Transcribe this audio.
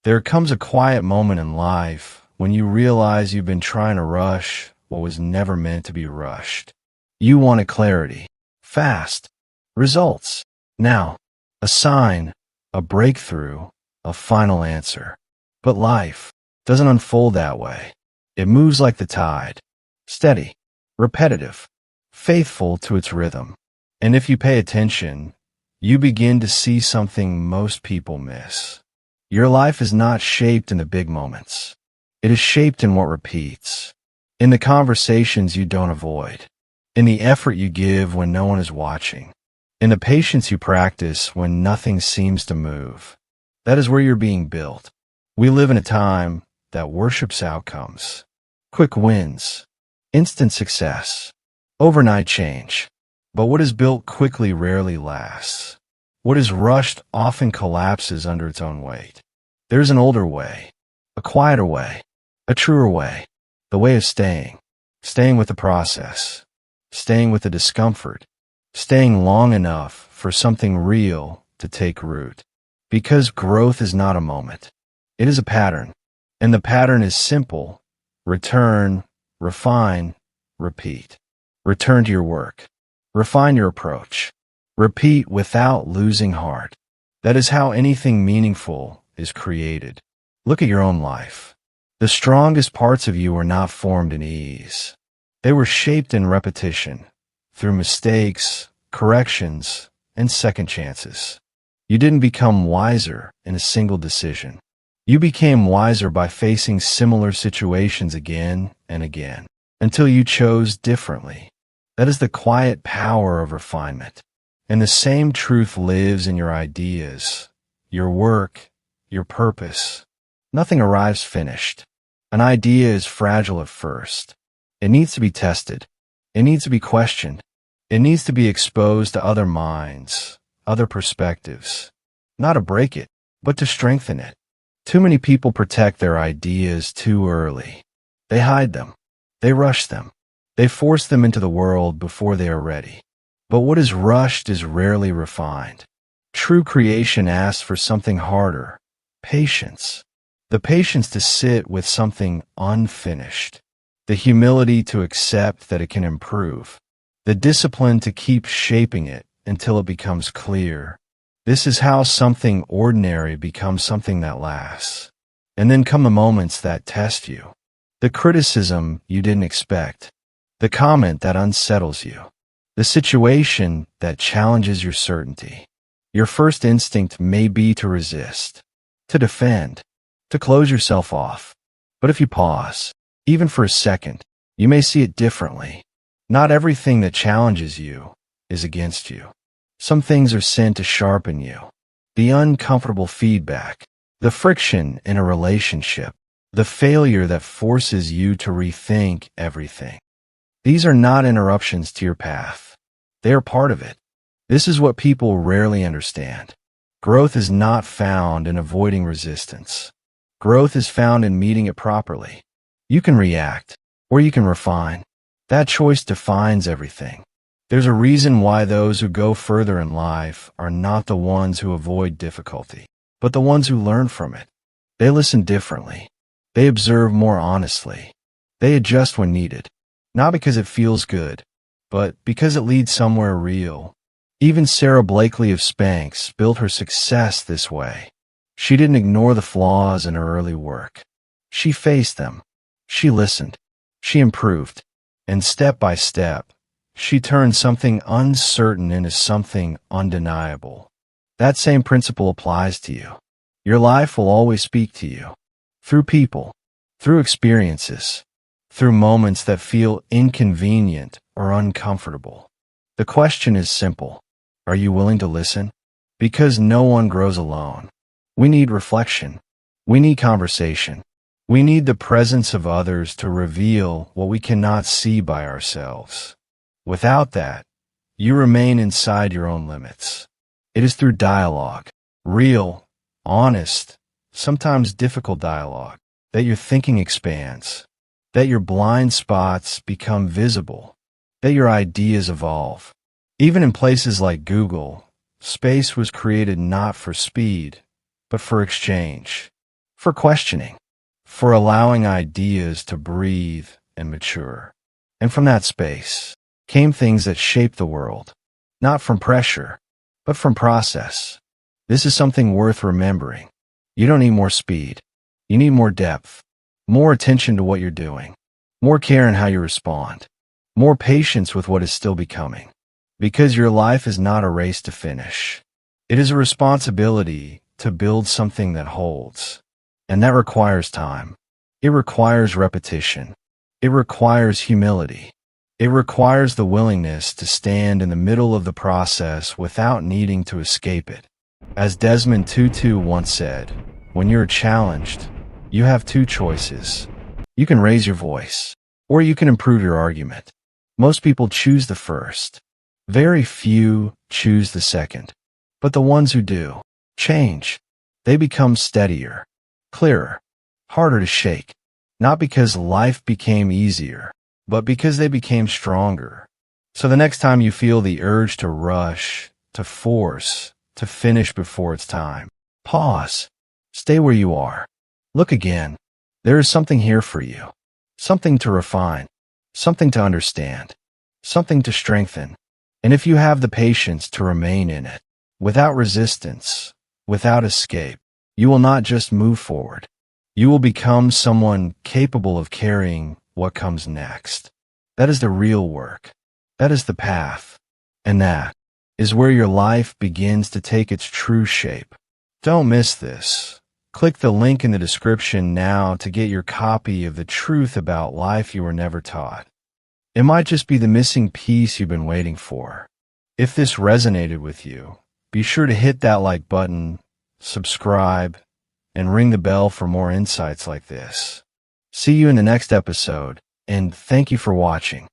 There comes a quiet moment in life when you realize you've been trying to rush what was never meant to be rushed. You wanted clarity, fast, results, now, a sign, a breakthrough, a final answer. But life doesn't unfold that way. It moves like the tide, steady, repetitive, faithful to its rhythm. And if you pay attention, you begin to see something most people miss. Your life is not shaped in the big moments. It is shaped in what repeats, in the conversations you don't avoid, in the effort you give when no one is watching, in the patience you practice when nothing seems to move. That is where you're being built. We live in a time that worships outcomes, quick wins, instant success, overnight change. But what is built quickly rarely lasts. What is rushed often collapses under its own weight. There's an older way, a quieter way, a truer way, the way of staying with the process, staying with the discomfort, staying long enough for something real to take root. Because growth is not a moment. It is a pattern, and the pattern is simple. Return, refine, repeat. Return to your work. Refine your approach. Repeat without losing heart. That is how anything meaningful is created. Look at your own life. The strongest parts of you were not formed in ease. They were shaped in repetition, through mistakes, corrections, and second chances. You didn't become wiser in a single decision. You became wiser by facing similar situations again and again, until you chose differently. That is the quiet power of refinement. And the same truth lives in your ideas, your work, your purpose. Nothing arrives finished. An idea is fragile at first. It needs to be tested. It needs to be questioned. It needs to be exposed to other minds, other perspectives. Not to break it, but to strengthen it. Too many people protect their ideas too early. They hide them. They rush them. They force them into the world before they are ready. But what is rushed is rarely refined. True creation asks for something harder, patience. The patience to sit with something unfinished. The humility to accept that it can improve. The discipline to keep shaping it until it becomes clear. This is how something ordinary becomes something that lasts. And then come the moments that test you. The criticism you didn't expect. The comment that unsettles you. The situation that challenges your certainty. Your first instinct may be to resist, to defend, to close yourself off. But if you pause, even for a second, you may see it differently. Not everything that challenges you is against you. Some things are sent to sharpen you. The uncomfortable feedback, the friction in a relationship, the failure that forces you to rethink everything. These are not interruptions to your path. They are part of it. This is what people rarely understand. Growth is not found in avoiding resistance. Growth is found in meeting it properly. You can react, or you can refine. That choice defines everything. There's a reason why those who go further in life are not the ones who avoid difficulty, but the ones who learn from it. They listen differently. They observe more honestly. They adjust when needed. Not because it feels good, but because it leads somewhere real. Even Sarah Blakely of Spanx built her success this way. She didn't ignore the flaws in her early work. She faced them. She listened. She improved. And step by step, she turned something uncertain into something undeniable. That same principle applies to you. Your life will always speak to you. Through people, through experiences, through moments that feel inconvenient or uncomfortable. The question is simple. Are you willing to listen? Because no one grows alone. We need reflection. We need conversation. We need the presence of others to reveal what we cannot see by ourselves. Without that, you remain inside your own limits. It is through dialogue, real, honest, sometimes difficult dialogue, that your thinking expands, that your blind spots become visible, that your ideas evolve. Even in places like Google, space was created not for speed, but for exchange, for questioning, for allowing ideas to breathe and mature. And from that space came things that shaped the world, not from pressure, but from process. This is something worth remembering. You don't need more speed. You need more depth, more attention to what you're doing, more care in how you respond, more patience with what is still becoming. Because your life is not a race to finish. It is a responsibility to build something that holds. And that requires time. It requires repetition. It requires humility. It requires the willingness to stand in the middle of the process without needing to escape it. As Desmond Tutu once said, when you're challenged, you have two choices. You can raise your voice, or you can improve your argument. Most people choose the first. Very few choose the second. But the ones who do change. They become steadier, clearer, harder to shake. Not because life became easier, but because they became stronger. So the next time you feel the urge to rush, to force, to finish before it's time, pause. Stay where you are. Look again. There is something here for you. Something to refine. Something to understand. Something to strengthen. And if you have the patience to remain in it, without resistance, without escape, you will not just move forward. You will become someone capable of carrying what comes next. That is the real work. That is the path. And that is where your life begins to take its true shape. Don't miss this. Click the link in the description now to get your copy of The Truth About Life You Were Never Taught. It might just be the missing piece you've been waiting for. If this resonated with you, be sure to hit that like button, subscribe, and ring the bell for more insights like this. See you in the next episode, and thank you for watching.